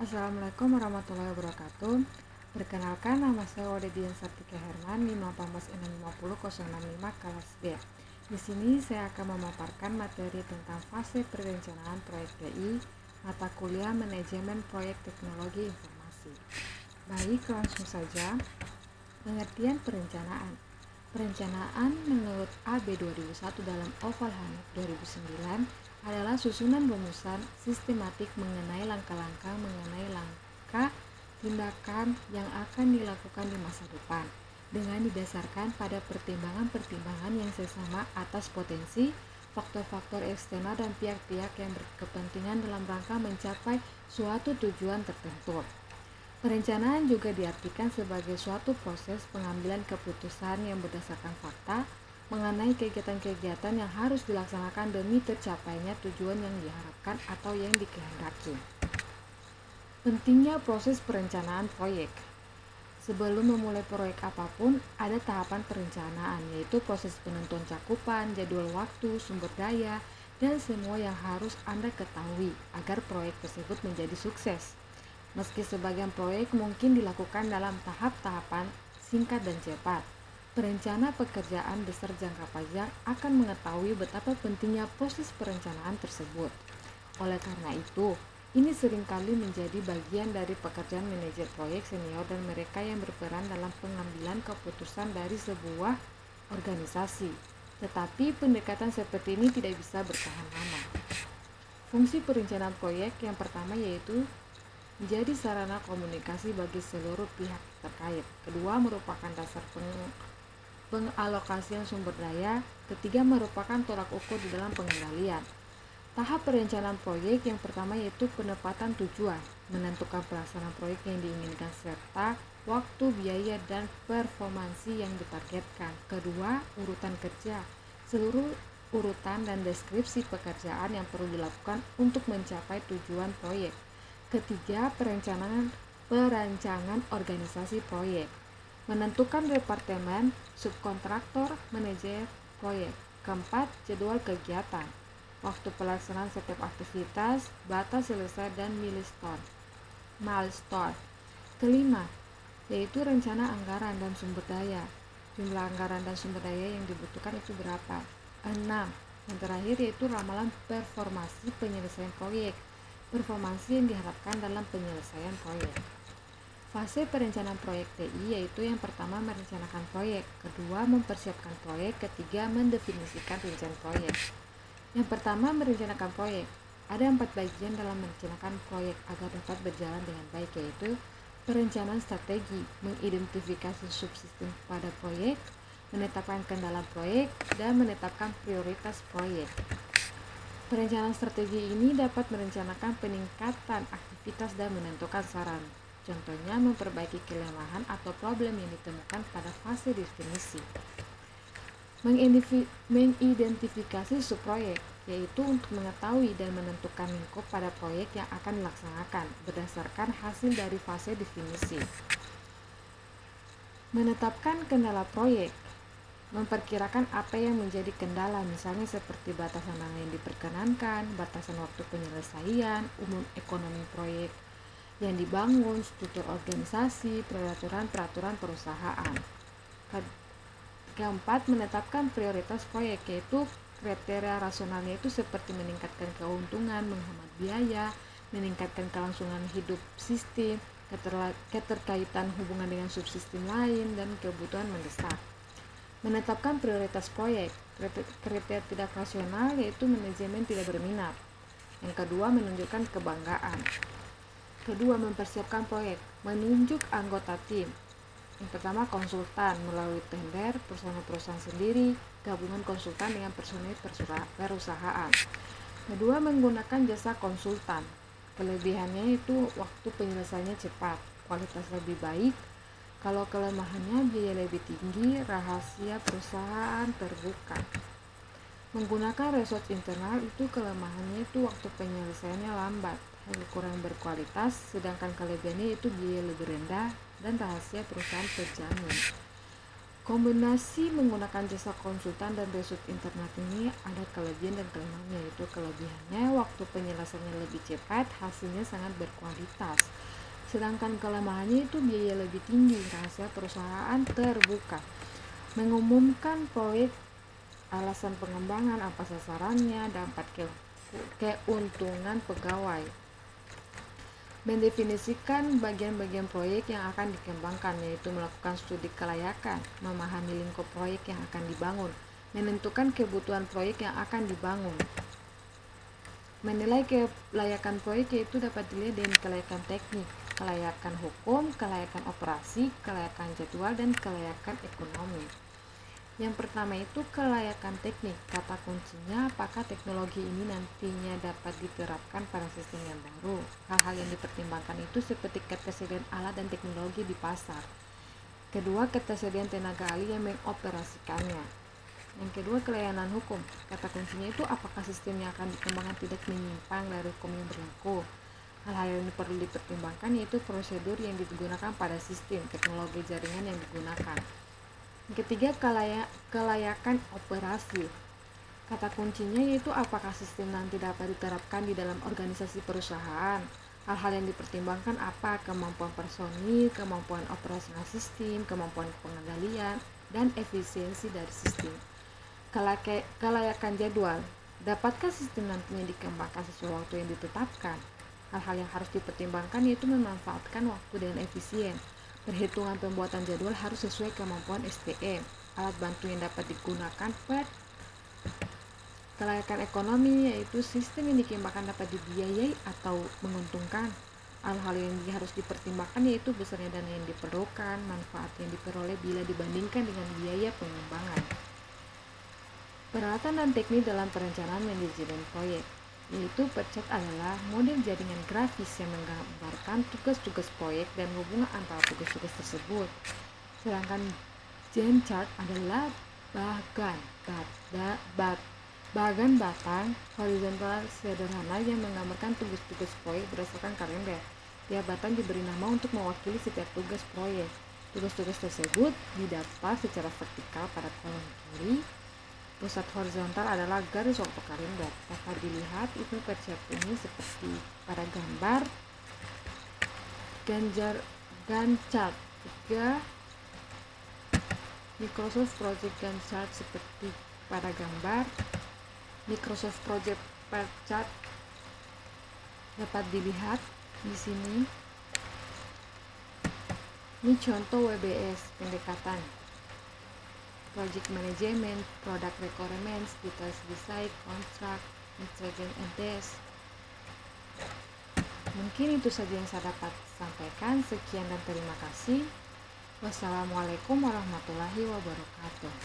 Assalamualaikum warahmatullahi wabarakatuh. Perkenalkan, nama saya Wadedian Sartika Herman, 5865065 kelas D. Di sini saya akan memaparkan materi tentang fase perencanaan proyek TI, mata kuliah manajemen proyek teknologi informasi. Baik, langsung saja. Pengertian perencanaan. Perencanaan menurut AB 2001 dalam Oval Hanif 2009 adalah susunan rumusan sistematik mengenai langkah-langkah tindakan yang akan dilakukan di masa depan dengan didasarkan pada pertimbangan-pertimbangan yang sesama atas potensi, faktor-faktor eksternal dan pihak-pihak yang berkepentingan dalam rangka mencapai suatu tujuan tertentu. Perencanaan juga diartikan sebagai suatu proses pengambilan keputusan yang berdasarkan fakta mengenai kegiatan-kegiatan yang harus dilaksanakan demi tercapainya tujuan yang diharapkan atau yang dikehendaki. Pentingnya proses perencanaan proyek. Sebelum memulai proyek apapun, ada tahapan perencanaan, yaitu proses penentuan cakupan, jadwal waktu, sumber daya, dan semua yang harus Anda ketahui agar proyek tersebut menjadi sukses. Meski sebagian proyek mungkin dilakukan dalam tahap-tahapan singkat dan cepat, perencana pekerjaan besar jangka panjang akan mengetahui betapa pentingnya proses perencanaan tersebut. Oleh karena itu, ini seringkali menjadi bagian dari pekerjaan manajer proyek senior dan mereka yang berperan dalam pengambilan keputusan dari sebuah organisasi. Tetapi pendekatan seperti ini tidak bisa bertahan lama. Fungsi perencanaan proyek yang pertama yaitu menjadi sarana komunikasi bagi seluruh pihak terkait. Kedua, merupakan dasar pengalokasian sumber daya. Ketiga, merupakan tolak ukur di dalam pengendalian. Tahap perencanaan proyek yang pertama yaitu penempatan tujuan, menentukan pelaksanaan proyek yang diinginkan serta waktu, biaya, dan performansi yang ditargetkan. Kedua, urutan kerja. Seluruh urutan dan deskripsi pekerjaan yang perlu dilakukan untuk mencapai tujuan proyek. Ketiga, perancangan organisasi proyek, menentukan departemen, subkontraktor, manajer proyek. Keempat, jadwal kegiatan, waktu pelaksanaan setiap aktivitas, batas selesai, dan milestone. Kelima, yaitu rencana anggaran dan sumber daya. Jumlah anggaran dan sumber daya yang dibutuhkan itu berapa? 6. Yang terakhir yaitu ramalan performasi penyelesaian proyek. Performansi yang diharapkan dalam penyelesaian proyek. Fase perencanaan proyek TI yaitu yang pertama merencanakan proyek, kedua mempersiapkan proyek, ketiga mendefinisikan rincian proyek. Yang pertama merencanakan proyek. Ada 4 bagian dalam merencanakan proyek agar dapat berjalan dengan baik, yaitu perencanaan strategi, mengidentifikasi subsistem pada proyek, menetapkan kendala proyek, dan menetapkan prioritas proyek. Perencanaan strategi ini dapat merencanakan peningkatan aktivitas dan menentukan saran. Contohnya, memperbaiki kelemahan atau problem yang ditemukan pada fase definisi. Mengidentifikasi subproyek, yaitu untuk mengetahui dan menentukan lingkup pada proyek yang akan dilaksanakan berdasarkan hasil dari fase definisi. Menetapkan kendala proyek, memperkirakan apa yang menjadi kendala, misalnya seperti batasan dana yang diperkenankan, batasan waktu penyelesaian, umum ekonomi proyek yang dibangun, struktur organisasi, peraturan perusahaan. Keempat, menetapkan prioritas proyek, yaitu kriteria rasionalnya itu seperti meningkatkan keuntungan, menghemat biaya, meningkatkan kelangsungan hidup sistem, keterkaitan hubungan dengan subsistem lain, dan kebutuhan mendesak. Menetapkan prioritas proyek, kriteria tidak rasional yaitu manajemen tidak berminat. Yang kedua, menunjukkan kebanggaan. Kedua, mempersiapkan proyek, menunjuk anggota tim. Yang pertama, konsultan melalui tender, personel perusahaan sendiri, gabungan konsultan dengan personel perusahaan. Kedua, menggunakan jasa konsultan. Kelebihannya itu waktu penyelesaiannya cepat, kualitas lebih baik. Kalau kelemahannya biaya lebih tinggi, rahasia perusahaan terbuka. Menggunakan research internal itu kelemahannya itu waktu penyelesaiannya lambat, kurang berkualitas, sedangkan kelebihannya itu biaya lebih rendah dan rahasia perusahaan terjamin. Kombinasi menggunakan jasa konsultan dan research internet ini ada kelebihan dan kelemahannya, yaitu kelebihannya waktu penyelesaiannya lebih cepat, hasilnya sangat berkualitas. Sedangkan kelemahannya itu biaya lebih tinggi, rahasia perusahaan terbuka. Mengumumkan proyek, alasan pengembangan, apa sasarannya, dampak keuntungan pegawai. Mendefinisikan bagian-bagian proyek yang akan dikembangkan, yaitu melakukan studi kelayakan, memahami lingkup proyek yang akan dibangun, menentukan kebutuhan proyek yang akan dibangun. Menilai kelayakan proyek yaitu dapat dilihat dari kelayakan teknik, kelayakan hukum, kelayakan operasi, kelayakan jadwal, dan kelayakan ekonomi. Yang pertama itu kelayakan teknik. Kata kuncinya apakah teknologi ini nantinya dapat diterapkan pada sistem yang baru. Hal-hal yang dipertimbangkan itu seperti ketersediaan alat dan teknologi di pasar. Kedua, ketersediaan tenaga ahli yang mengoperasikannya. Yang kedua, kelayanan hukum. Kata kuncinya itu apakah sistem yang akan dikembangkan tidak menyimpang dari hukum yang berlaku. Hal-hal yang perlu dipertimbangkan yaitu prosedur yang digunakan pada sistem, teknologi jaringan yang digunakan. Ketiga, kelayakan operasi. Kata kuncinya yaitu apakah sistem nanti dapat diterapkan di dalam organisasi perusahaan. Hal-hal yang dipertimbangkan apa? Kemampuan personil, kemampuan operasional sistem, kemampuan pengendalian, dan efisiensi dari sistem. Kelayakan jadwal. Dapatkah sistem nantinya dikembangkan sesuai waktu yang ditetapkan? Hal-hal yang harus dipertimbangkan yaitu memanfaatkan waktu dengan efisien. Perhitungan pembuatan jadwal harus sesuai kemampuan STM. Alat bantu yang dapat digunakan kelayakan ekonomi yaitu sistem yang dikembangkan dapat dibiayai atau menguntungkan. Hal-hal yang harus dipertimbangkan yaitu besarnya dana yang diperlukan, manfaat yang diperoleh bila dibandingkan dengan biaya pengembangan. Peralatan dan teknik dalam perencanaan manajemen proyek, yaitu PERCHART adalah model jaringan grafis yang menggambarkan tugas-tugas proyek dan hubungan antara tugas-tugas tersebut. Sedangkan Gantt chart adalah bagan batang horizontal sederhana yang menggambarkan tugas-tugas proyek berdasarkan kalender. Tiap batang diberi nama untuk mewakili setiap tugas proyek. Tugas-tugas tersebut didapat secara vertikal pada kolom kiri. Pusat horizontal adalah garis waktu kalender. Dapat dilihat itu PERCHART ini seperti pada gambar Gantt chart. Juga Microsoft Project Gantt chart seperti pada gambar Microsoft Project PERCHART dapat dilihat di sini. Ini contoh WBS pendekatan Project Management, Product Requirements, Details Design, Contract, Intelligence and Test. Mungkin itu saja yang saya dapat sampaikan. Sekian dan terima kasih. Wassalamualaikum warahmatullahi wabarakatuh.